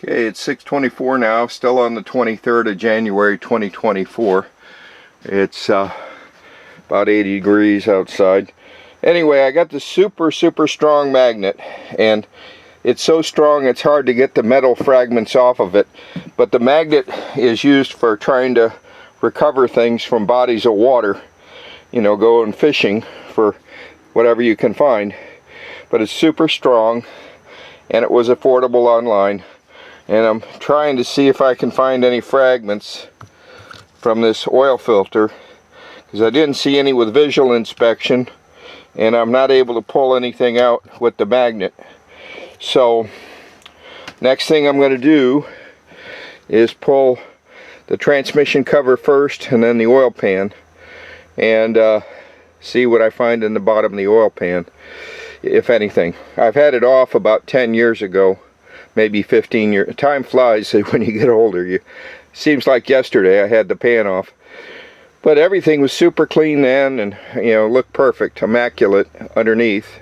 Okay, it's 6:24 now, still on the 23rd of January 2024. It's about 80 degrees outside. Anyway, I got this super strong magnet, and it's so strong it's hard to get the metal fragments off of it. But the magnet is used for trying to recover things from bodies of water. You know, going fishing for whatever you can find. But it's super strong, and it was affordable online. And I'm trying to see if I can find any fragments from this oil filter, because I didn't see any with visual inspection, and I'm not able to pull anything out with the magnet. So next thing I'm going to do is pull the transmission cover first and then the oil pan, and see what I find in the bottom of the oil pan, if anything. I've had it off about 10 years ago. Maybe 15 years. Time flies when you get older. Seems like yesterday I had the pan off. But everything was super clean then, and looked perfect, immaculate underneath.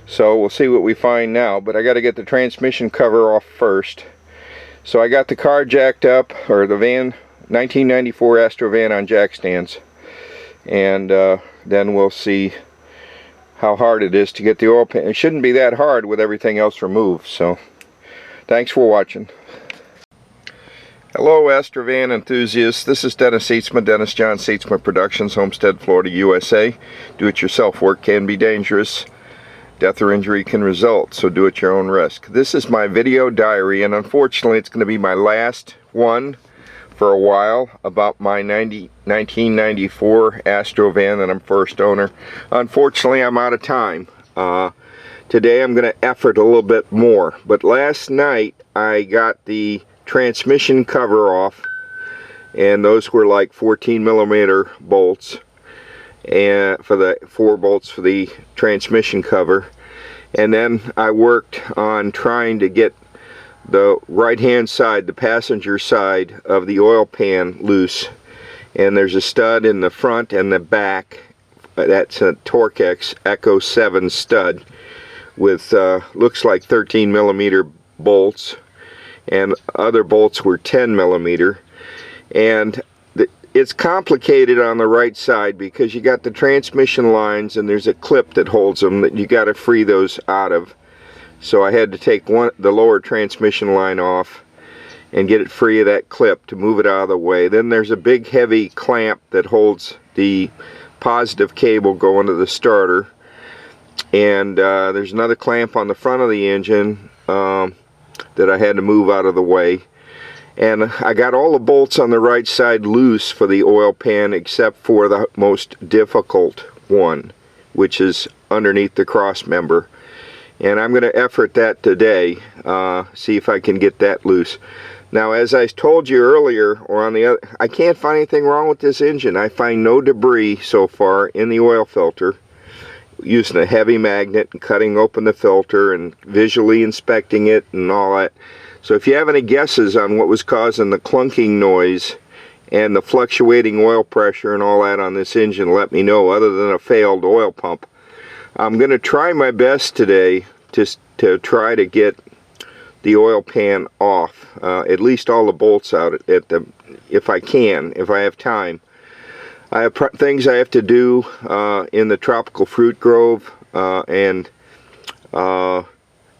So we'll see what we find now. But I got to get the transmission cover off first. So I got the car jacked up, or the van, 1994 Astro van on jack stands. And then we'll see how hard it is to get the oil pan. It shouldn't be that hard with everything else removed. So thanks for watching. Hello Astro van enthusiasts, this is Dennis Seatsma, Dennis John Seatsma Productions, Homestead, Florida, USA. Do-it-yourself work can be dangerous. Death or injury can result, so do it your own risk. This is my video diary, and unfortunately it's going to be my last one for a while, about my 1994 Astro van that I'm first owner. Unfortunately I'm out of time. Today I'm going to effort a little bit more, but last night I got the transmission cover off, and those were like 14mm bolts, and for the 4 bolts for the transmission cover. And then I worked on trying to get the right hand side, the passenger side of the oil pan loose, and there's a stud in the front and the back. That's a TORX E7 stud with looks like 13mm bolts, and other bolts were 10mm. And it's complicated on the right side because you got the transmission lines and there's a clip that holds them that you got to free those out of. So I had to take the lower transmission line off and get it free of that clip to move it out of the way. Then there's a big heavy clamp that holds the positive cable going to the starter. And there's another clamp on the front of the engine that I had to move out of the way. And I got all the bolts on the right side loose for the oil pan except for the most difficult one, which is underneath the cross member. And I'm going to effort that today, see if I can get that loose. Now, as I told you earlier, or on the other, I can't find anything wrong with this engine. I find no debris so far in the oil filter, using a heavy magnet and cutting open the filter and visually inspecting it and all that. So if you have any guesses on what was causing the clunking noise and the fluctuating oil pressure and all that on this engine, let me know, other than a failed oil pump. I'm going to try my best today to try to get the oil pan off, at least all the bolts out if I can, if I have time. I have things I have to do in the tropical fruit grove, and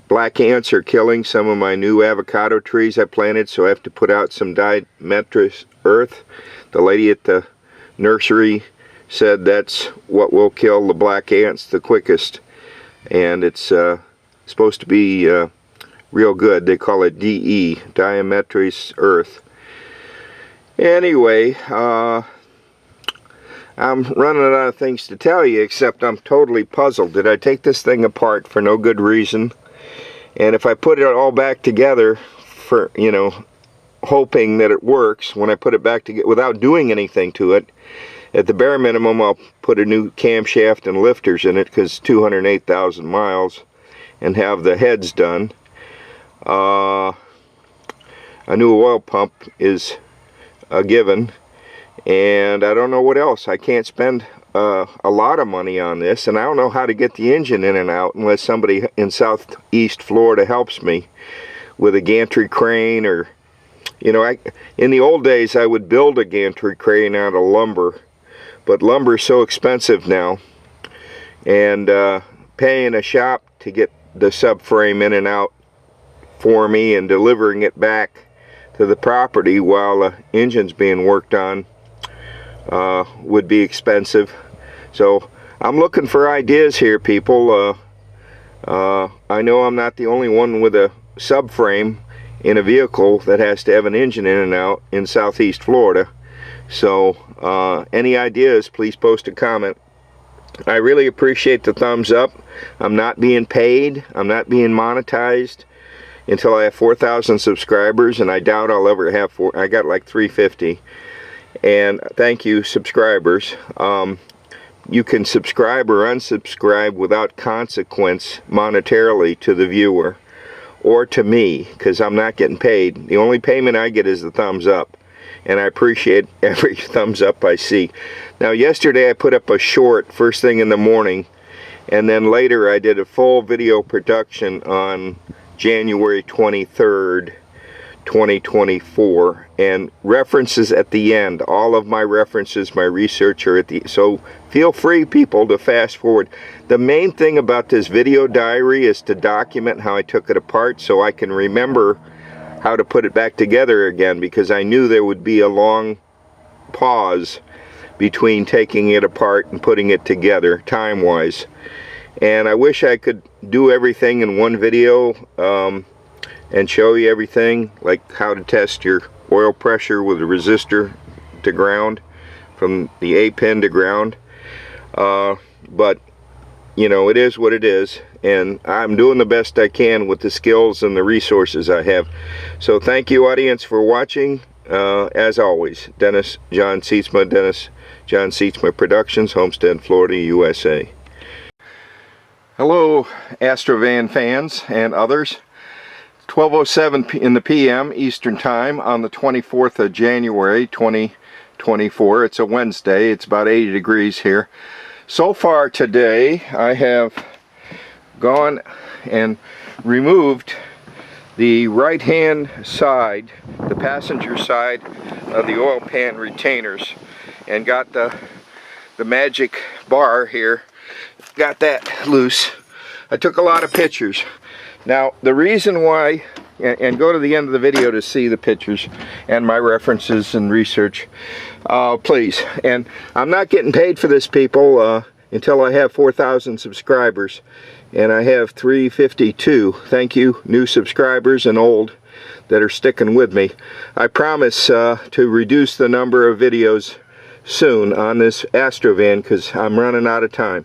black ants are killing some of my new avocado trees I planted, so I have to put out some dimetris earth. The lady at the nursery said that's what will kill the black ants the quickest, and it's supposed to be real good. They call it DE, dimetris earth. Anyway, I'm running out of things to tell you, except I'm totally puzzled. Did I take this thing apart for no good reason? And if I put it all back together for, hoping that it works, when I put it back together without doing anything to it, at the bare minimum I'll put a new camshaft and lifters in it, because 208,000 miles, and have the heads done. A new oil pump is a given. And I don't know what else. I can't spend a lot of money on this, and I don't know how to get the engine in and out unless somebody in southeast Florida helps me. with a gantry crane, or you know, in the old days I would build a gantry crane out of lumber, but lumber is so expensive now, and paying a shop to get the subframe in and out for me and delivering it back to the property while the engine's being worked on would be expensive. So I'm looking for ideas here, people. I know I'm not the only one with a subframe in a vehicle that has to have an engine in and out in Southeast Florida. So any ideas, please post a comment. I really appreciate the thumbs up. I'm not being paid, I'm not being monetized until I have 4,000 subscribers, and I doubt I'll ever have I got like 350. And thank you, subscribers. You can subscribe or unsubscribe without consequence monetarily to the viewer or to me, because I'm not getting paid. The only payment I get is the thumbs up, and I appreciate every thumbs up I see. Now, yesterday I put up a short first thing in the morning, and then later I did a full video production on January 23rd, 2024, and references at the end. All of my references, my research are at the, so feel free, people, to fast forward. The main thing about this video diary is to document how I took it apart so I can remember how to put it back together again, because I knew there would be a long pause between taking it apart and putting it together time-wise. And I wish I could do everything in one video and show you everything, like how to test your oil pressure with a resistor to ground, from the A pin to ground. But you know, it is what it is, and I'm doing the best I can with the skills and the resources I have. So thank you, audience, for watching. As always, Dennis John Sietsma, Dennis John Sietsma Productions, Homestead, Florida, USA. Hello, Astrovan fans and others. 12:07 in the p.m. Eastern Time on the 24th of January 2024. It's a Wednesday. It's about 80 degrees here. So far today I have gone and removed the right hand side, the passenger side of the oil pan retainers, and got the magic bar here, got that loose. I took a lot of pictures. Now the reason why, and go to the end of the video to see the pictures and my references and research, please. And I'm not getting paid for this, people, until I have 4,000 subscribers, and I have 352. Thank you, new subscribers and old, that are sticking with me. I promise to reduce the number of videos soon on this Astrovan, because I'm running out of time.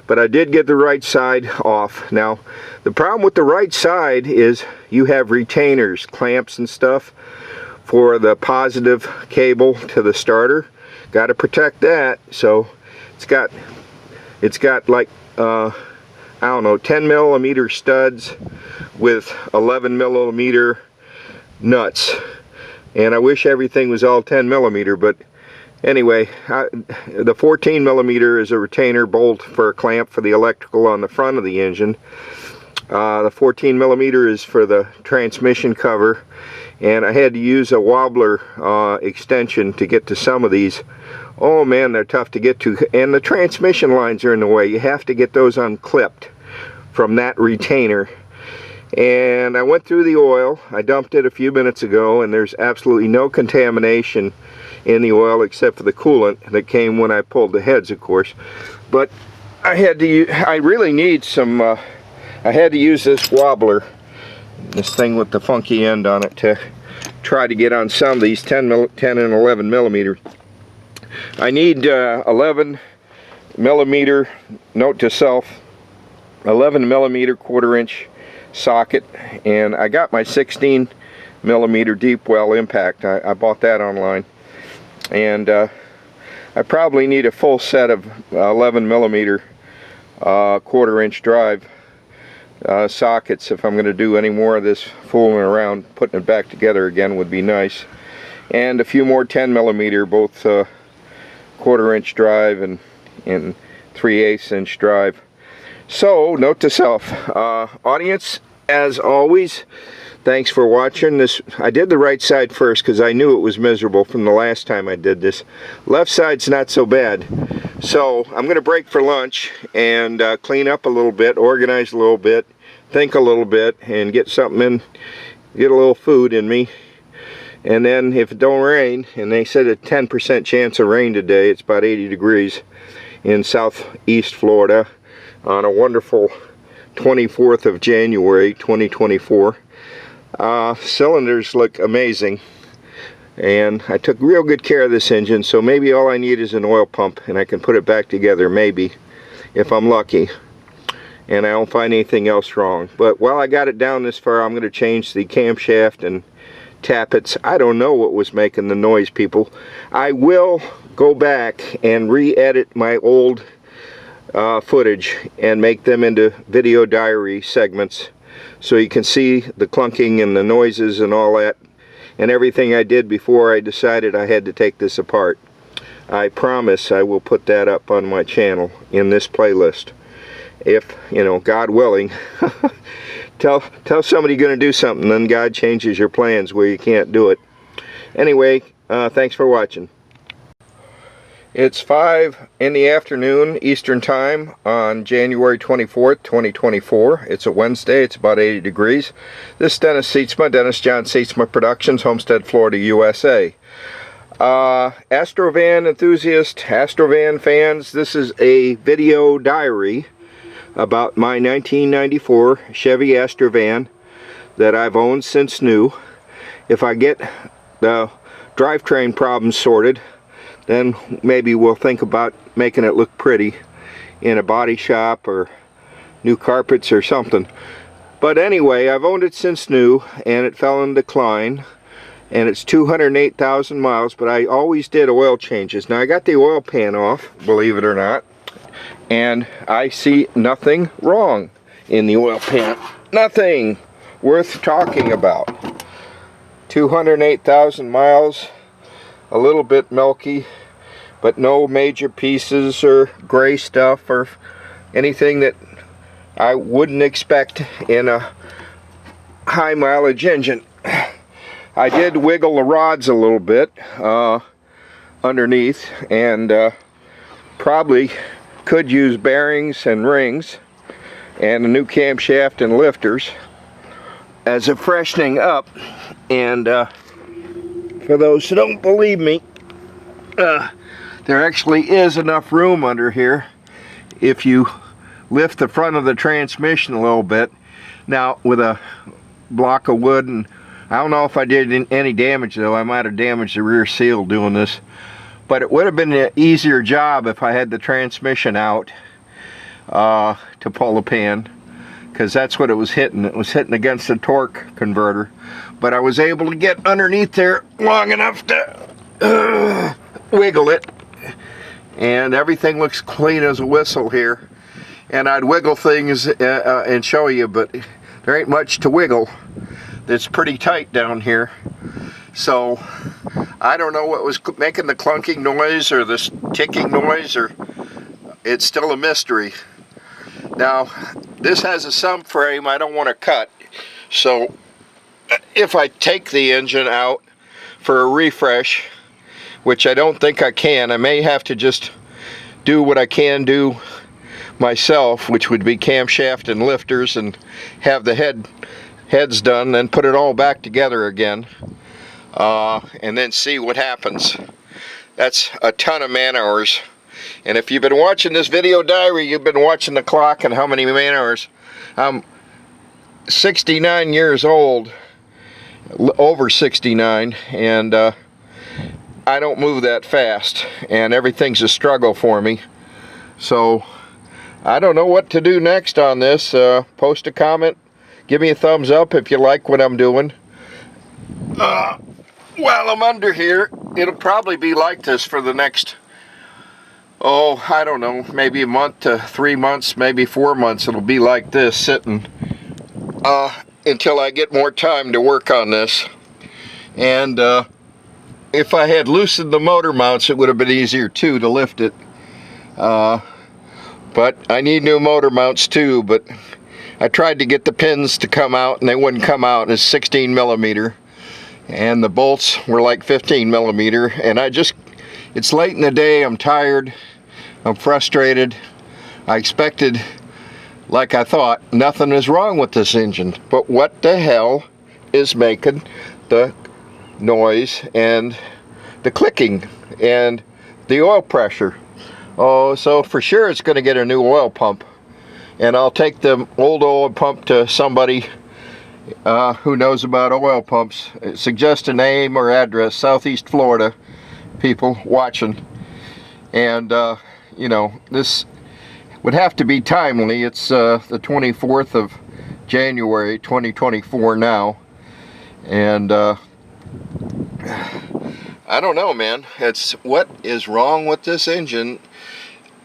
But I did get the right side off. Now, the problem with the right side is you have retainers, clamps and stuff for the positive cable to the starter. Got to protect that. So it's got like I don't know, 10 millimeter studs with 11 millimeter nuts. And I wish everything was all 10 millimeter, but anyway, the 14 millimeter is a retainer bolt for a clamp for the electrical on the front of the engine. The 14 millimeter is for the transmission cover, and I had to use a wobbler extension to get to some of these. Oh man, they're tough to get to, and the transmission lines are in the way. You have to get those unclipped from that retainer. And I went through the oil. I dumped it a few minutes ago, and there's absolutely no contamination in the oil except for the coolant that came when I pulled the heads, of course. But I had to use, I really need some, I had to use this wobbler, this thing with the funky end on it, to try to get on some of these 10 and 11 millimeter. I need 11 millimeter, note to self, 11 millimeter 1/4 inch socket, and I got my 16 millimeter deep well impact. I bought that online, and I probably need a full set of 11 millimeter 1/4 inch drive sockets if I'm going to do any more of this fooling around. Putting it back together again would be nice, and a few more 10 millimeter, both 1/4 inch drive and 3/8 inch drive. So note to self, audience, as always, Thanks for watching this. I did the right side first because I knew it was miserable from the last time I did this. Left side's not so bad. So I'm going to break for lunch and clean up a little bit, organize a little bit, think a little bit, and get something in, get a little food in me. And then if it don't rain, and they said a 10% chance of rain today, it's about 80 degrees in southeast Florida on a wonderful 24th of January 2024. Cylinders look amazing, and I took real good care of this engine, so maybe all I need is an oil pump and I can put it back together, maybe, if I'm lucky and I don't find anything else wrong. But while I got it down this far, I'm going to change the camshaft and tappets. I don't know what was making the noise, people. I will go back and re-edit my old footage and make them into video diary segments so you can see the clunking and the noises and all that and everything I did before I decided I had to take this apart. I promise I will put that up on my channel in this playlist, if, you know, God willing. tell somebody you're going to do something, then God changes your plans where you can't do it. Anyway, thanks for watching. It's 5 in the afternoon Eastern Time on January 24th, 2024. It's a Wednesday. It's about 80 degrees. This is Dennis Sietsma, Dennis John Sietsma Productions, Homestead, Florida, USA. Astrovan enthusiast, Astrovan fans, this is a video diary about my 1994 Chevy Astrovan that I've owned since new. If I get the drivetrain problems sorted, then maybe we'll think about making it look pretty in a body shop or new carpets or something. But anyway, I've owned it since new, and it fell in decline, and it's 208,000 miles, but I always did oil changes. Now I got the oil pan off, believe it or not, and I see nothing wrong in the oil pan. Nothing worth talking about. 208,000 miles, a little bit milky, but no major pieces or gray stuff or anything that I wouldn't expect in a high mileage engine. I did wiggle the rods a little bit underneath, and probably could use bearings and rings and a new camshaft and lifters as a freshening up. And for those who don't believe me, there actually is enough room under here if you lift the front of the transmission a little bit. Now with a block of wood, and I don't know if I did any damage though. I might have damaged the rear seal doing this, but it would have been an easier job if I had the transmission out to pull the pan, because that's what it was hitting. It was hitting against the torque converter, but I was able to get underneath there long enough to wiggle it, and everything looks clean as a whistle here. And I'd wiggle things and show you, but there ain't much to wiggle. It's pretty tight down here, so I don't know what was making the clunking noise or this ticking noise, or it's still a mystery. Now this has a subframe I don't want to cut, so if I take the engine out for a refresh, which I don't think I can, I may have to just do what I can do myself, which would be camshaft and lifters and have the heads done, then put it all back together again, and then see what happens. That's a ton of man hours, and if you've been watching this video diary, you've been watching the clock and how many man hours. I'm 69 years old, over 69, and I don't move that fast, and everything's a struggle for me. So I don't know what to do next on this. Post a comment, give me a thumbs up if you like what I'm doing. While I'm under here, it'll probably be like this for the next, oh, I don't know, maybe a month to 3 months, maybe 4 months. It'll be like this, sitting until I get more time to work on this. And if I had loosened the motor mounts, it would have been easier too to lift it. But I need new motor mounts too, but I tried to get the pins to come out and they wouldn't come out. It's 16 millimeter and the bolts were like 15 millimeter, and it's late in the day, I'm tired, I'm frustrated. I expected, like I thought, nothing is wrong with this engine, but what the hell is making the noise and the clicking and the oil pressure? Oh, so for sure it's going to get a new oil pump, and I'll take the old oil pump to somebody who knows about oil pumps. Suggest a name or address. Southeast Florida people watching, and you know, this would have to be timely. It's the 24th of January 2024 now, and I don't know, man. It's what is wrong with this engine.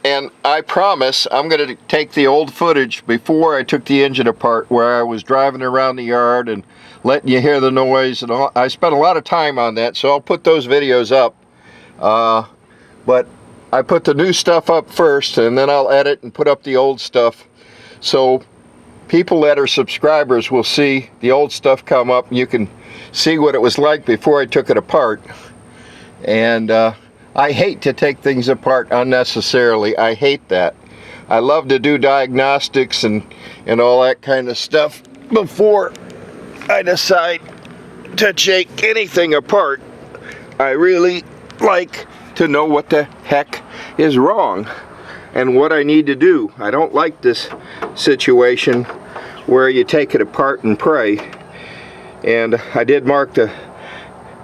And I promise I'm going to take the old footage before I took the engine apart, where I was driving around the yard and letting you hear the noise and all. I spent a lot of time on that, so I'll put those videos up. But I put the new stuff up first, and then I'll edit and put up the old stuff, so people that are subscribers will see the old stuff come up, and you can see what it was like before I took it apart. And I hate to take things apart unnecessarily. I hate that. I love to do diagnostics and all that kind of stuff before I decide to take anything apart. I really like to know what the heck is wrong and what I need to do. I don't like this situation where you take it apart and pray. And I did mark it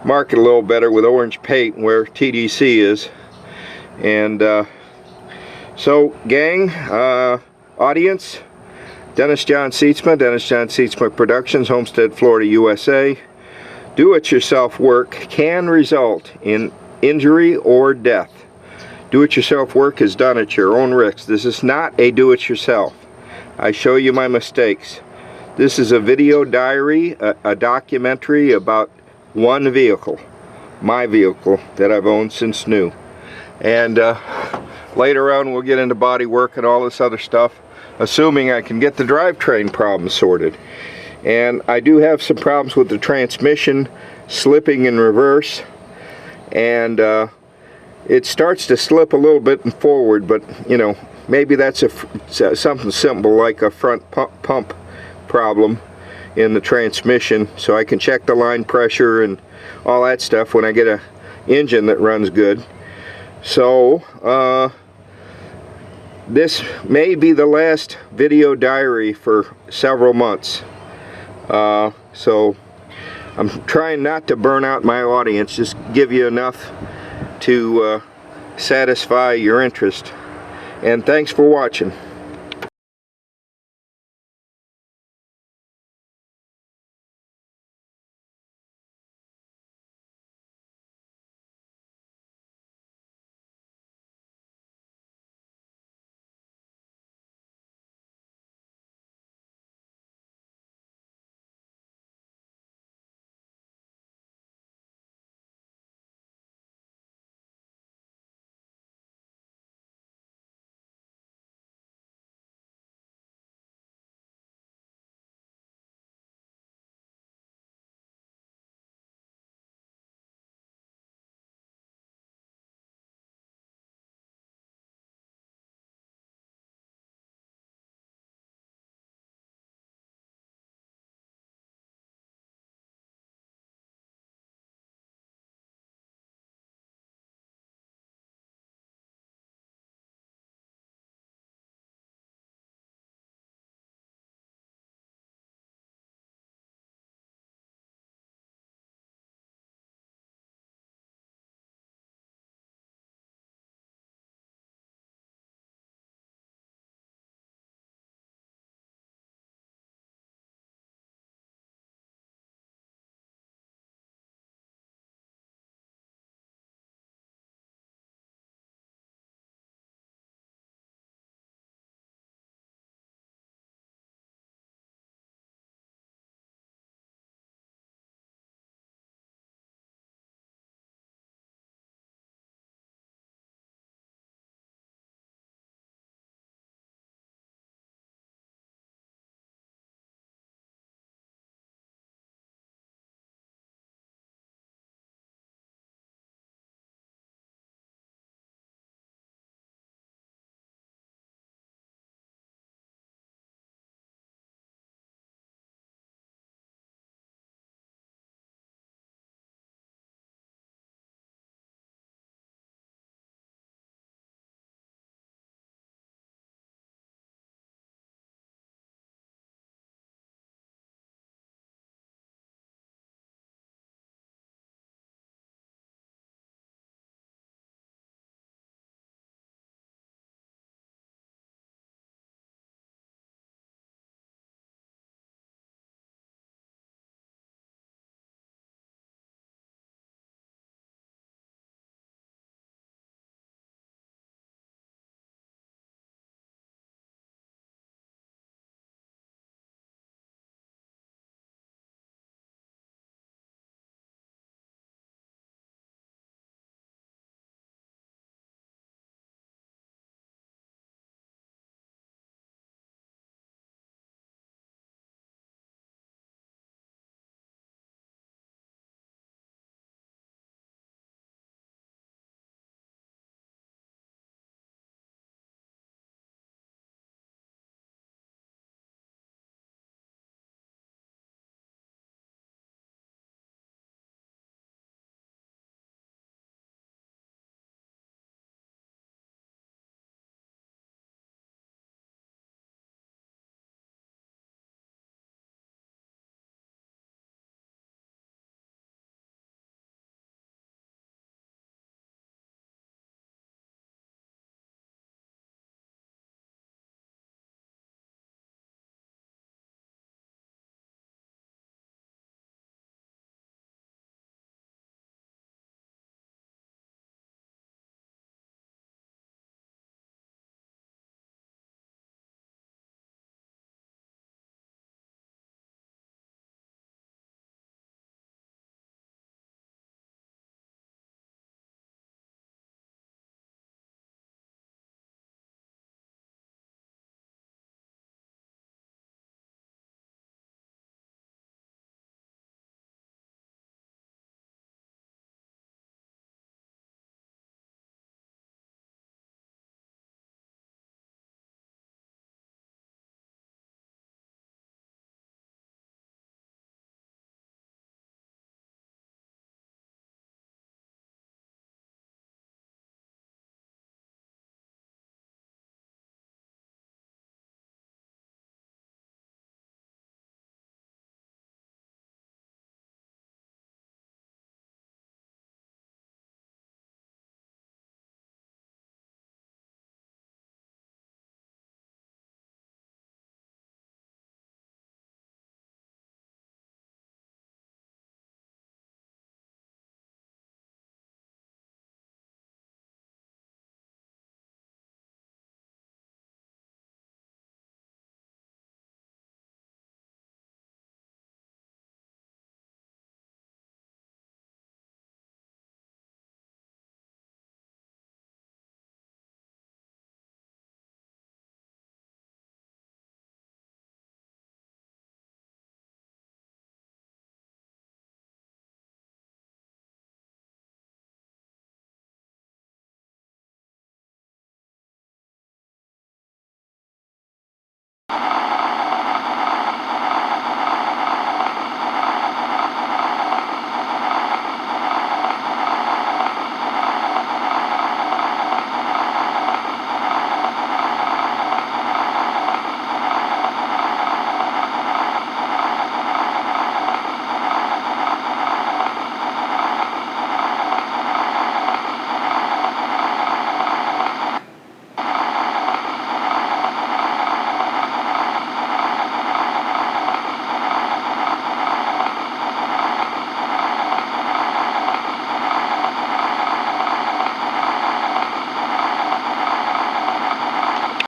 a little better with orange paint where TDC is. And so gang, audience, Dennis John Seatsma, Dennis John Seatsma Productions, Homestead, Florida, USA. Do-it-yourself work can result in injury or death. Do-it-yourself work is done at your own risk. This is not a do-it-yourself. I show you my mistakes. This is a video diary, a documentary about one vehicle, my vehicle, that I've owned since new. And later on we'll get into body work and all this other stuff, assuming I can get the drivetrain problem sorted. And I do have some problems with the transmission slipping in reverse, and it starts to slip a little bit in forward, but you know, maybe that's something simple like a front pump problem in the transmission, so I can check the line pressure and all that stuff when I get a engine that runs good. So this may be the last video diary for several months, so I'm trying not to burn out my audience, just give you enough to satisfy your interest. And thanks for watching.